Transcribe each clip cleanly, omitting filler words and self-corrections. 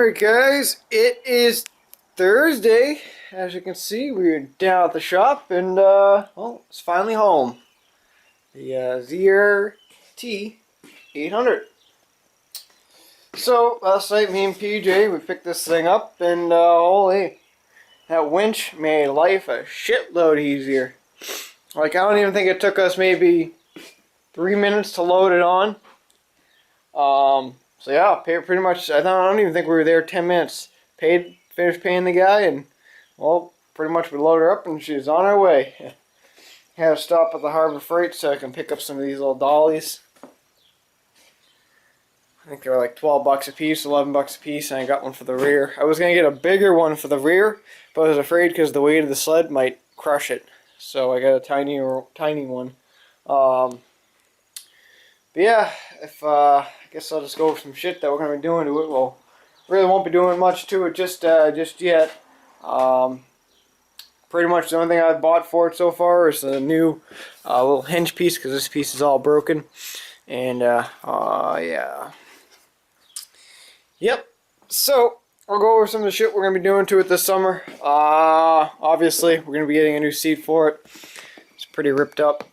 Alright guys, it is Thursday. As you can see, we're down at the shop and well, it's finally home. The Zr800. So last night me and PJ, we picked this thing up and holy, that winch made life a shitload easier. Like, I don't even think it took us maybe 3 minutes to load it on. So yeah, pretty much, I don't even think we were there 10 minutes. Finished paying the guy, and well, pretty much we loaded her up and she's on her way. Had to stop at the Harbor Freight so I can pick up some of these little dollies. I think they were like 12 bucks a piece, 11 bucks a piece, and I got one for the rear. I was going to get a bigger one for the rear, but I was afraid because the weight of the sled might crush it. So I got a tiny one. But yeah, I guess I'll just go over some shit that we're going to be doing to it. Well, really won't be doing much to it just yet. Pretty much the only thing I've bought for it so far is a new little hinge piece, because this piece is all broken. And yeah. Yep. So I'll go over some of the shit we're going to be doing to it this summer. Obviously, we're going to be getting a new seat for it. It's pretty ripped up.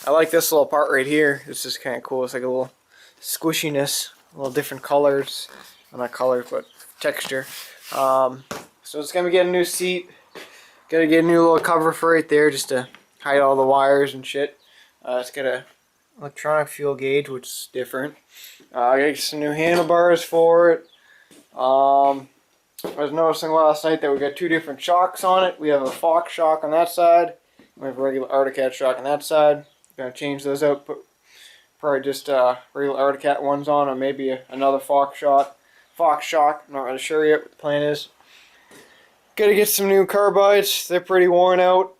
I like this little part right here. This is kind of cool. It's like a little squishiness, a little different colors. Well, not colors, but texture. So it's going to be getting a new seat. Got to get a new little cover for right there just to hide all the wires and shit. It's got a electronic fuel gauge, which is different. I got some new handlebars for it. I was noticing last night that we got two different shocks on it. We have a Fox shock on that side. We have a regular Arctic Cat shock on that side. Gonna change those out. Put probably just regular Arctic Cat ones on, or maybe another Fox shock. I'm not really sure yet what the plan is. Gotta get some new carbides. They're pretty worn out.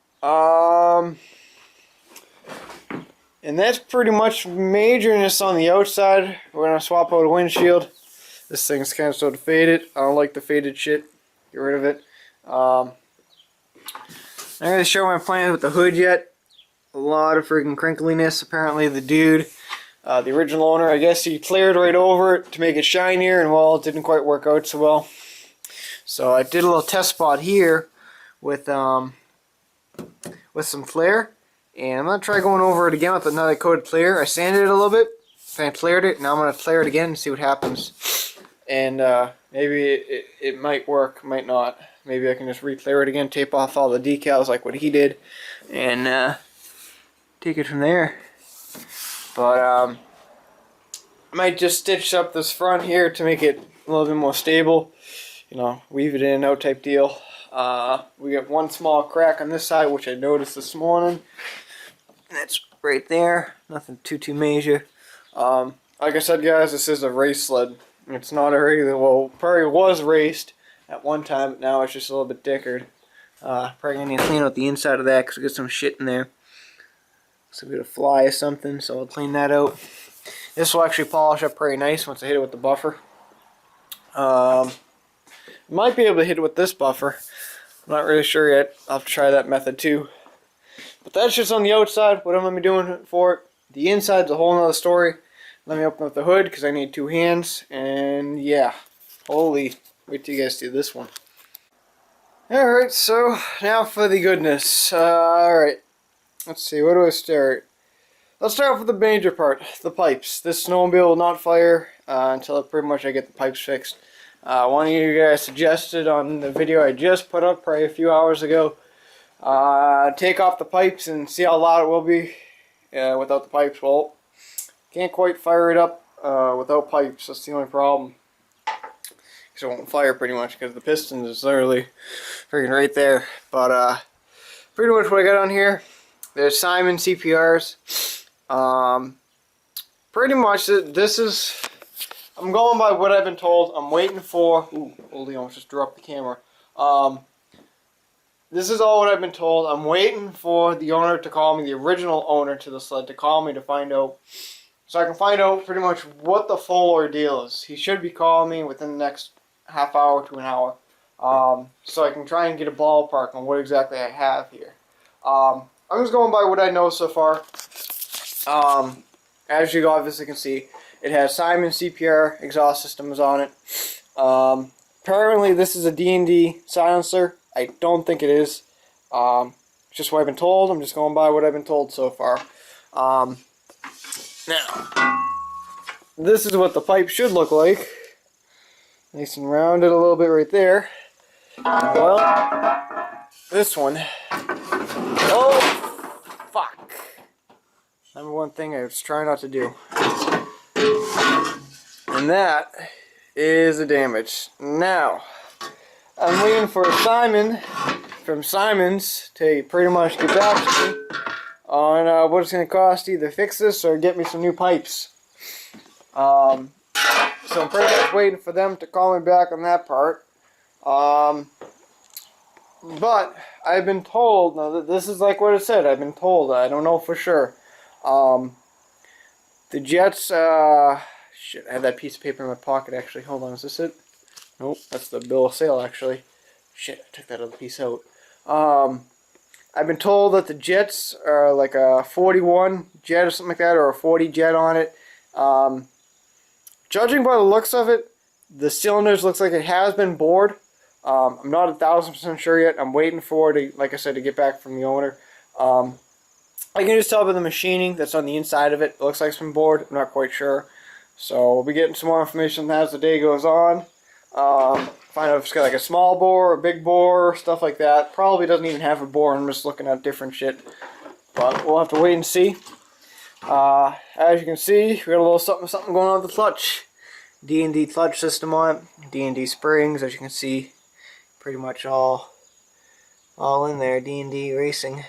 And that's pretty much majorness on the outside. We're going to swap out a windshield. This thing's kind of sort of faded. I don't like the faded shit. Get rid of it. I'm not going to show my plans with the hood yet. A lot of freaking crinkliness. Apparently the dude, the original owner, I guess he cleared right over it to make it shinier, and well, it didn't quite work out so well. So I did a little test spot here with some clear. And I'm going to try going over it again with another coated clear. I sanded it a little bit, I cleared it. Now I'm going to clear it again and see what happens. And maybe it might work, might not. Maybe I can just re-clear it again, tape off all the decals like what he did, and take it from there. But I might just stitch up this front here to make it a little bit more stable. You know, weave it in and out type deal. We got one small crack on this side, which I noticed this morning. That's right there. Nothing too major. Like I said, guys, this is a race sled. It's not a regular, well, probably was raced at one time, but now it's just a little bit dickered. Probably gonna need to clean out the inside of that because we got some shit in there. So we got a fly or something, so I'll clean that out. This will actually polish up pretty nice once I hit it with the buffer. Might be able to hit it with this buffer. I'm not really sure yet. I'll have to try that method too. But that's just on the outside, what I'm going to be doing for it. The inside's a whole nother story. Let me open up the hood because I need two hands. And yeah, holy, wait till you guys see this one. Alright, so now for the goodness. Alright, let's see, where do I start? Let's start off with the major part, the pipes. This snowmobile will not fire until pretty much I get the pipes fixed. One of you guys suggested on the video I just put up probably a few hours ago, take off the pipes and see how loud it will be without the pipes. Well, can't quite fire it up without pipes. That's the only problem. Because it won't fire pretty much because the pistons is literally freaking right there. But pretty much what I got on here, there's Simon CPRs. Pretty much this is, I'm going by what I've been told. I'm waiting for, ooh, holy, I almost just dropped the camera. This is all what I've been told. I'm waiting for the owner to call me, the original owner to the sled, to call me to find out, so I can find out pretty much what the full ordeal is. He should be calling me within the next half hour to an hour, so I can try and get a ballpark on what exactly I have here. I'm just going by what I know so far. As you obviously can see, It has Simon CPR exhaust systems on it. Apparently this is a D&D silencer. I don't think it is. Just what I've been told. I'm just going by what I've been told so far. Now, this is what the pipe should look like. Nice and rounded a little bit right there. Well, this one. Oh, fuck. Number one thing I was trying not to do. And that is the damage. Now, I'm waiting for Simon from Simon's to pretty much get back to me on what it's going to cost to either fix this or get me some new pipes. So I'm pretty much waiting for them to call me back on that part. But I've been told, now this is like what it said, I've been told, I don't know for sure. The jets, shit, I had that piece of paper in my pocket actually. Hold on, is this it? Nope, that's the bill of sale actually. Shit, I took that other piece out. I've been told that the jets are like a 41 jet or something like that, or a 40 jet on it. Judging by the looks of it, the cylinders looks like it has been bored. I'm not 1,000% sure yet. I'm waiting for it, like I said, to get back from the owner. I can just tell by the machining that's on the inside of it. It looks like it's been bored. I'm not quite sure. So we'll be getting some more information as the day goes on. Find out if it's got like a small bore, a big bore, stuff like that. Probably doesn't even have a bore. I'm just looking at different shit. But we'll have to wait and see. As you can see, we got a little something going on with the clutch. D&D clutch system on it. D&D springs, as you can see, pretty much all in there. D&D racing.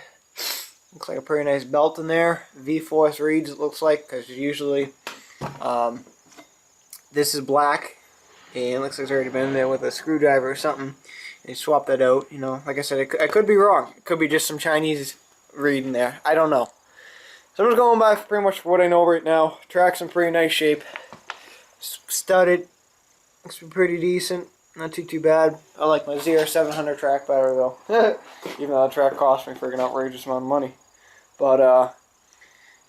Looks like a pretty nice belt in there. V-force reeds, it looks like, because usually this is black, and it looks like it's already been in there with a screwdriver or something. And you swap that out. You know, like I said, I could be wrong. It could be just some Chinese reed in there. I don't know. So I'm just going by pretty much what I know right now. Track's in pretty nice shape. Studded. Looks pretty decent. Not too bad. I like my Zr800 track better though. Even though that track cost me a freaking outrageous amount of money. But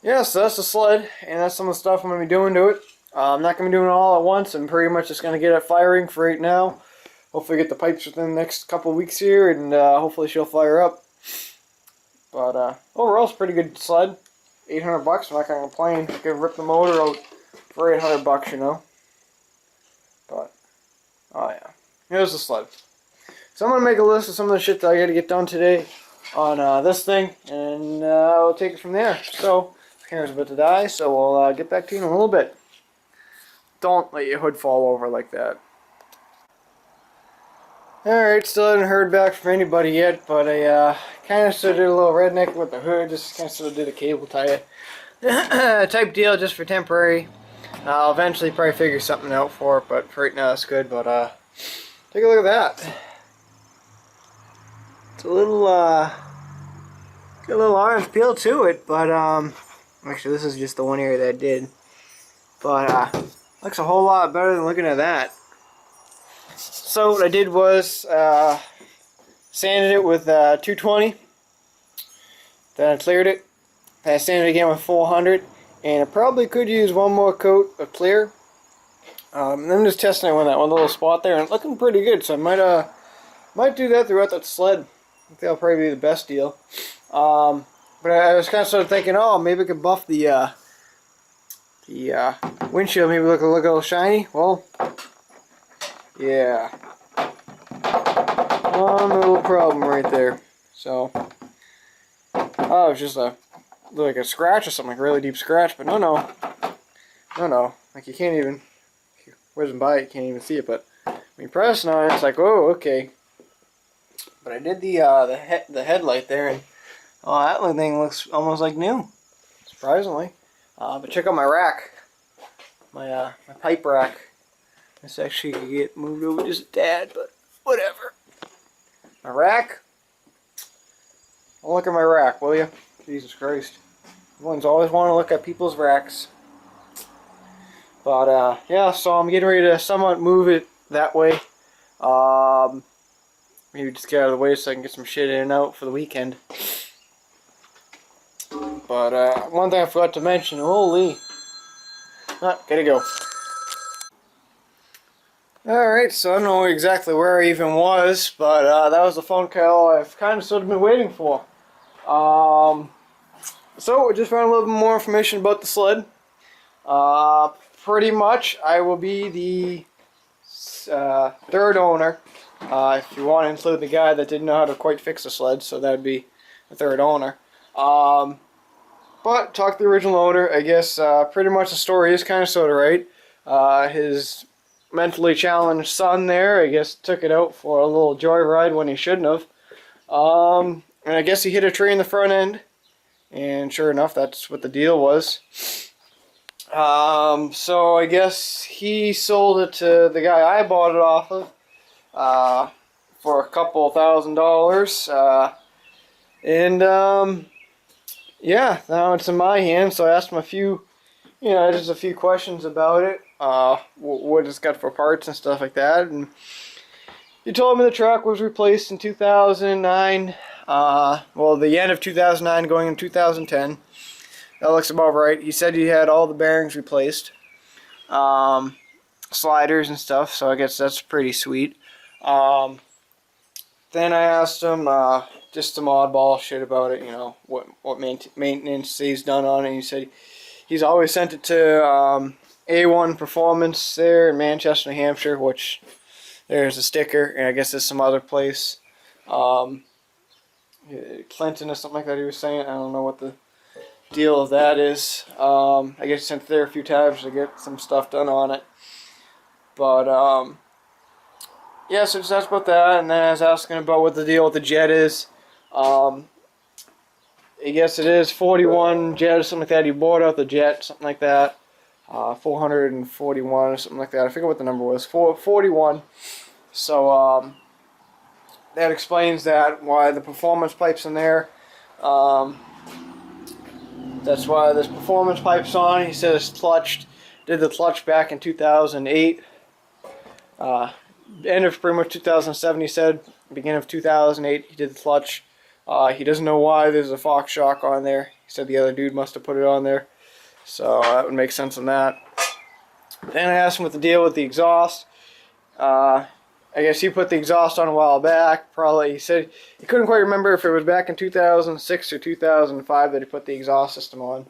yeah, so that's the sled, and that's some of the stuff I'm going to be doing to it. I'm not going to be doing it all at once. I'm pretty much just going to get it firing for right now. Hopefully get the pipes within the next couple of weeks here, and hopefully she'll fire up. But overall, it's a pretty good sled. $800, I'm not going to complain. I could rip the motor out for $800, you know. But, oh yeah. Here's the sled. So I'm going to make a list of some of the shit that I got to get done today on this thing, and we'll take it from there. So, the camera's about to die, so we'll get back to you in a little bit. Don't let your hood fall over like that. Alright, still haven't heard back from anybody yet, but I kind of still did a little redneck with the hood, just kind of still did a cable tie type deal just for temporary. I'll eventually probably figure something out for it, but for right now it's good. But take a look at that. It's a little got a little orange peel to it, but actually this is just the one area that I did. But looks a whole lot better than looking at that. So what I did was sanded it with 220. Then I cleared it. Then I sanded it again with 400. And I probably could use one more coat of clear. And I'm just testing it with that one little spot there, and it's looking pretty good. So I might do that throughout that sled. I think that'll probably be the best deal. But I was kind of sort of thinking, oh, maybe I could buff the windshield, maybe look a little shiny. Well, yeah, one little problem right there. So, oh, it was just like a scratch or something, like a really deep scratch. But no, like you can't even. If you wasn't by it, you can't even see it. But when you press on it, it's like, oh, okay. But I did the headlight there, and oh, that little thing looks almost like new, surprisingly. But check out my rack, my pipe rack. This actually could get moved over just a tad, but whatever. My rack. Well, look at my rack, will you? Jesus Christ. Everyone's always want to look at people's racks. But yeah, so I'm getting ready to somewhat move it that way. Maybe just get out of the way so I can get some shit in and out for the weekend. But one thing I forgot to mention, holy, Gotta go. Alright, so I don't know exactly where I even was, but that was the phone call I've kind of sort of been waiting for. So we just found a little bit more information about the sled. Pretty much, I will be the third owner. If you want to include the guy that didn't know how to quite fix a sled, so that'd be the third owner. But talk to the original owner. I guess pretty much the story is kind of sort of right. His mentally challenged son there, I guess, took it out for a little joyride when he shouldn't have. And I guess he hit a tree in the front end. And sure enough, that's what the deal was. So I guess he sold it to the guy I bought it off of for a couple $1,000. Yeah, now it's in my hands. So I asked him a few, just a few questions about it. What it's got for parts and stuff like that. And he told me the track was replaced in 2009. Well, the end of 2009 going in 2010. That looks about right. He said he had all the bearings replaced. Sliders and stuff, so I guess that's pretty sweet. Then I asked him just some oddball shit about it, what maintenance he's done on it. He said he's always sent it to A1 Performance there in Manchester, New Hampshire, which there's a sticker, and I guess there's some other place. Clinton or something like that he was saying. I don't know what the deal of that is. I guess he sent it there a few times to get some stuff done on it. But, yeah, so just asked about that, and then I was asking about what the deal with the jet is. I guess it is 41 jet or something like that. He bought out the jet, something like that. 441 or something like that. I forget what the number was. 41. So, that explains that, why the performance pipe's in there. That's why this performance pipe's on. He said it's clutched. Did the clutch back in 2008. End of pretty much 2007, he said. Beginning of 2008, he did the clutch. He doesn't know why there's a Fox shock on there. He said the other dude must have put it on there. So that would make sense on that. Then I asked him what the deal with the exhaust. I guess he put the exhaust on a while back. Probably, he said he couldn't quite remember if it was back in 2006 or 2005 that he put the exhaust system on.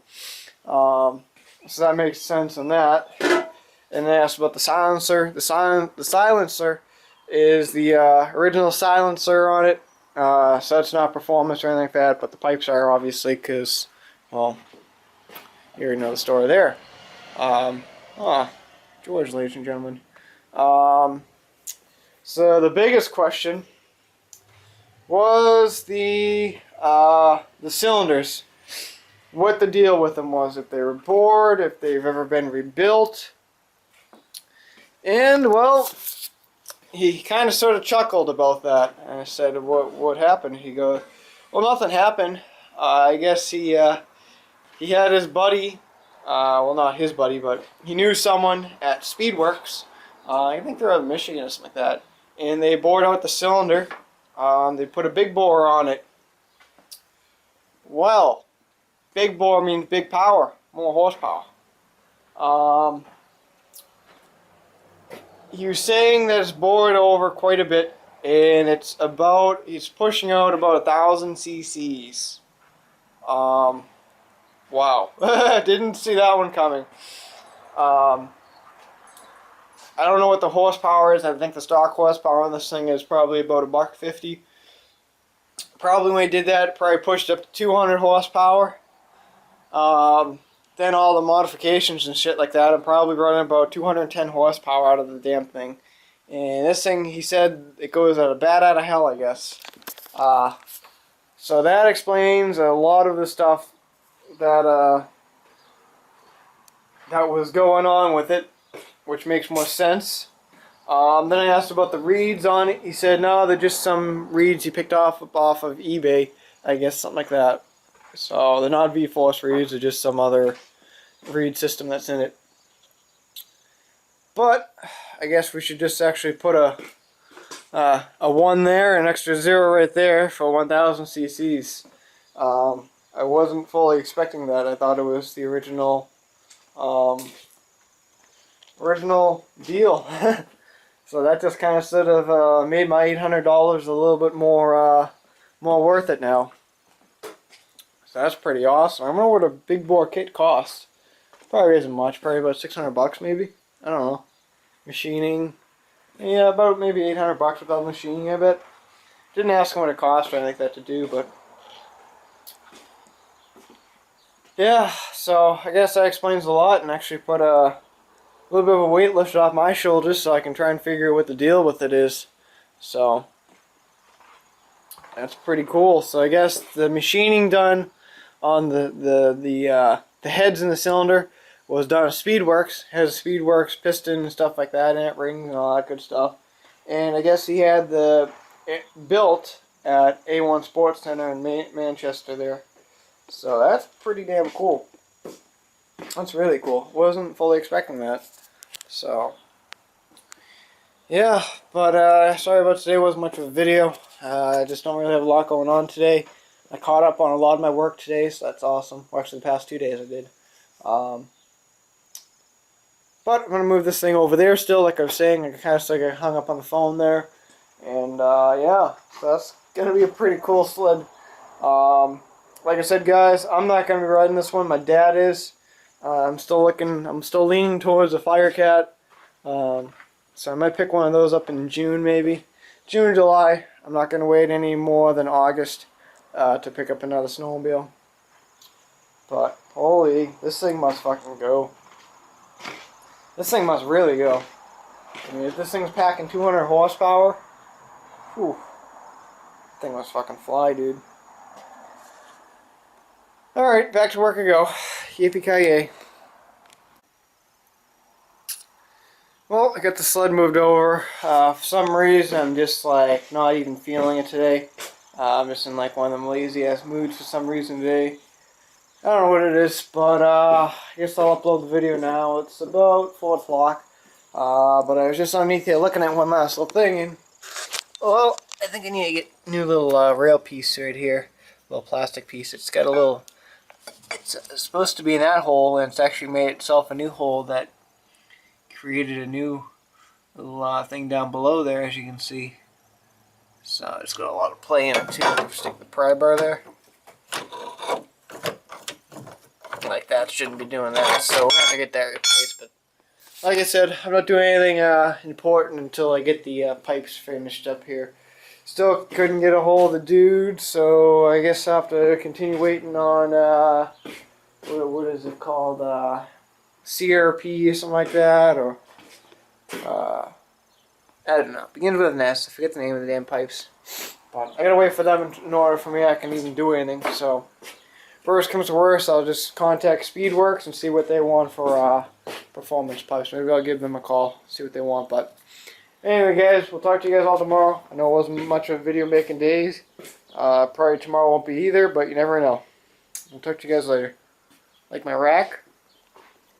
So that makes sense on that. And then I asked about the silencer. The silencer is the original silencer on it. So it's not performance or anything like that, but the pipes are obviously because, well, you already know the story there. George, ladies and gentlemen. So the biggest question was the cylinders. What the deal with them was, if they were bored, if they've ever been rebuilt. And, well, he kind of sort of chuckled about that. And I said, what happened? He goes, well, nothing happened. I guess he had his buddy, well, not his buddy, but he knew someone at Speedworks. I think they're out of Michigan or something like that. And they bored out the cylinder. They put a big bore on it. Well, big bore means big power, more horsepower. He was saying that it's bored over quite a bit, and it's pushing out about 1,000 cc's. Wow. Didn't see that one coming. I don't know what the horsepower is. I think the stock horsepower on this thing is probably about $150. Probably when he did that, probably pushed up to 200 horsepower. Then all the modifications and shit like that, I'm probably running about 210 horsepower out of the damn thing. And this thing, he said, it goes at a bat out of hell, I guess. So that explains a lot of the stuff that that was going on with it, which makes more sense. Then I asked about the reeds on it. He said, no, they're just some reeds he picked off of eBay, I guess, something like that. So they're not V-Force reeds, they're just some other reed system that's in it. But I guess we should just actually put a 1 there, an extra 0 right there for 1,000 cc's. I wasn't fully expecting that. I thought it was the original original deal. So that just kind of sort of made my $800 a little bit more worth it now. So that's pretty awesome. I don't know what a big bore kit costs. Probably isn't much. Probably about 600 bucks maybe. I don't know. Machining. Yeah, about maybe 800 bucks without machining, I bet. Didn't ask him what it cost or anything like that to do, but yeah, so I guess that explains a lot, and actually put a little bit of a weight lifted off my shoulders so I can try and figure what the deal with it is. So that's pretty cool. So I guess the machining done on the heads in the cylinder was done at Speedworks. It has Speedworks piston and stuff like that in it, rings and all that good stuff. And I guess he had it built at A1 Sports Center in Manchester there. So that's pretty damn cool. That's really cool. Wasn't fully expecting that. So yeah, but sorry about today. Wasn't much of a video. I just don't really have a lot going on today. I caught up on a lot of my work today, so that's awesome. Well, actually, the past 2 days I did. But I'm going to move this thing over there still, like I was saying. I kind of still got hung up on the phone there. And yeah, so that's going to be a pretty cool sled. Like I said, guys, I'm not going to be riding this one. My dad is. I'm still leaning towards a Fire Cat. So I might pick one of those up in June, maybe. June or July. I'm not going to wait any more than August to pick up another snowmobile. But, holy, this thing must fucking go. This thing must really go. I mean, if this thing's packing 200 horsepower, whew, that thing must fucking fly, dude. Alright, back to work I go. Yippee-ki-yay. Well, I got the sled moved over. For some reason, I'm just like not even feeling it today. I'm just in like one of them lazy ass moods for some reason today. I don't know what it is, but I guess I'll upload the video now. It's about 4 o'clock. But I was just underneath here looking at one last little thing, and well, I think I need to get a new little rail piece right here. Little plastic piece. It's got a little. It's supposed to be in that hole, and it's actually made itself a new hole that created a new little thing down below there, as you can see. So it's got a lot of play in it too. Stick the pry bar there. Like that, shouldn't be doing that. So we're gonna get that replaced. But like I said, I'm not doing anything important until I get the pipes finished up here. Still couldn't get a hold of the dude, so I guess I'll have to continue waiting on what is it called, CRP or something like that, or I don't know. Begins with an S. I forget the name of the damn pipes. But I gotta wait for them in order for me I can even do anything. So worst comes to worst, I'll just contact Speedworks and see what they want for performance pipes. Maybe I'll give them a call, see what they want. But anyway, guys, we'll talk to you guys all tomorrow. I know it wasn't much of a video making days. Probably tomorrow won't be either, but you never know. We'll talk to you guys later. Like my rack?